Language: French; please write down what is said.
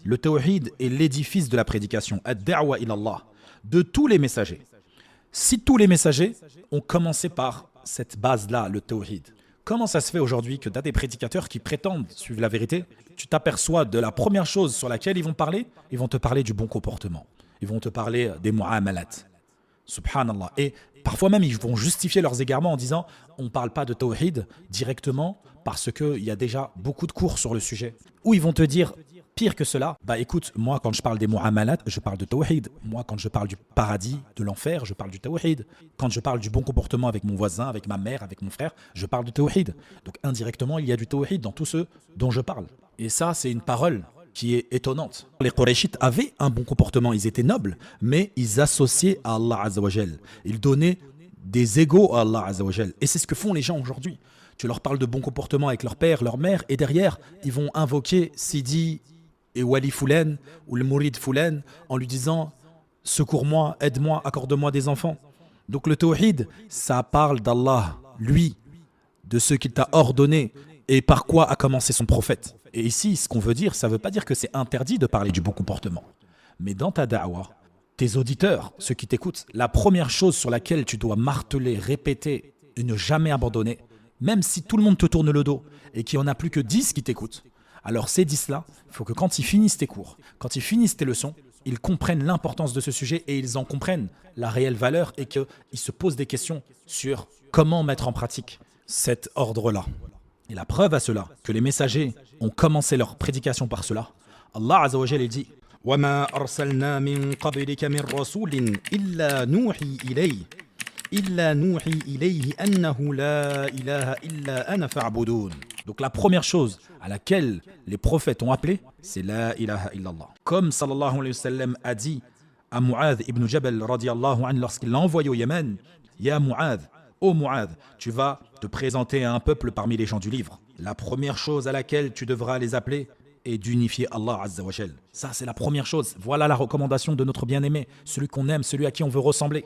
Le tawhid est l'édifice de la prédication, ad-da'wa ila Allah, de tous les messagers. Si tous les messagers ont commencé par cette base-là, le tawhid, comment ça se fait aujourd'hui que tu as des prédicateurs qui prétendent suivre la vérité? Tu t'aperçois de la première chose sur laquelle ils vont te parler du bon comportement. Ils vont te parler des mu'amalat. Subhanallah. Et parfois même, ils vont justifier leurs égarements en disant on ne parle pas de tawhid directement parce qu'il y a déjà beaucoup de cours sur le sujet. Ou ils vont te dire pire que cela, bah écoute, moi quand je parle des mu'amalat, je parle de tawhid. Moi quand je parle du paradis, de l'enfer, je parle du tawhid. Quand je parle du bon comportement avec mon voisin, avec ma mère, avec mon frère, je parle de tawhid. Donc indirectement, il y a du tawhid dans tout ce dont je parle. Et ça, c'est une parole qui est étonnante. Les Qurayshites avaient un bon comportement, ils étaient nobles, mais ils associaient à Allah Azza wa Jal. Ils donnaient des égaux à Allah Azza wa Jal. Et c'est ce que font les gens aujourd'hui. Tu leur parles de bon comportement avec leur père, leur mère, et derrière, ils vont invoquer Sidi et Wali Foulen, ou le Mourid Foulen, en lui disant « Secours-moi, aide-moi, accorde-moi des enfants ». Donc le tawhid, ça parle d'Allah, lui, de ce qu'il t'a ordonné, et par quoi a commencé son prophète. Et ici, ce qu'on veut dire, ça ne veut pas dire que c'est interdit de parler du bon comportement. Mais dans ta da'wah, tes auditeurs, ceux qui t'écoutent, la première chose sur laquelle tu dois marteler, répéter et ne jamais abandonner, même si tout le monde te tourne le dos et qu'il n'y en a plus que 10 qui t'écoutent, alors ces 10-là, il faut que quand ils finissent tes cours, quand ils finissent tes leçons, ils comprennent l'importance de ce sujet et ils en comprennent la réelle valeur et qu'ils se posent des questions sur comment mettre en pratique cet ordre-là. Et la preuve à cela, que les messagers ont commencé leur prédication par cela, Allah Azza wa Jalla dit وَمَا أَرْسَلْنَا مِن قَبْلِكَ مِن رَّسُولٍ إِلَّا نُوحِي إِلَيْهِ أَنَّهُ لَا إِلَهَ إِلَّا أَنَا فَاعْبُدُونِ. Donc la première chose à laquelle les prophètes ont appelé, c'est la ilaha illallah. Comme sallallahu alayhi wa sallam a dit à Mu'adh ibn Jabal radiyallahu anhu lorsqu'il l'a envoyé au Yémen, Ya Mu'adh, ô Mu'adh, tu vas te présenter à un peuple parmi les gens du livre. La première chose à laquelle tu devras les appeler est d'unifier Allah Azza wa Jal. Ça, c'est la première chose. Voilà la recommandation de notre bien-aimé, celui qu'on aime, celui à qui on veut ressembler.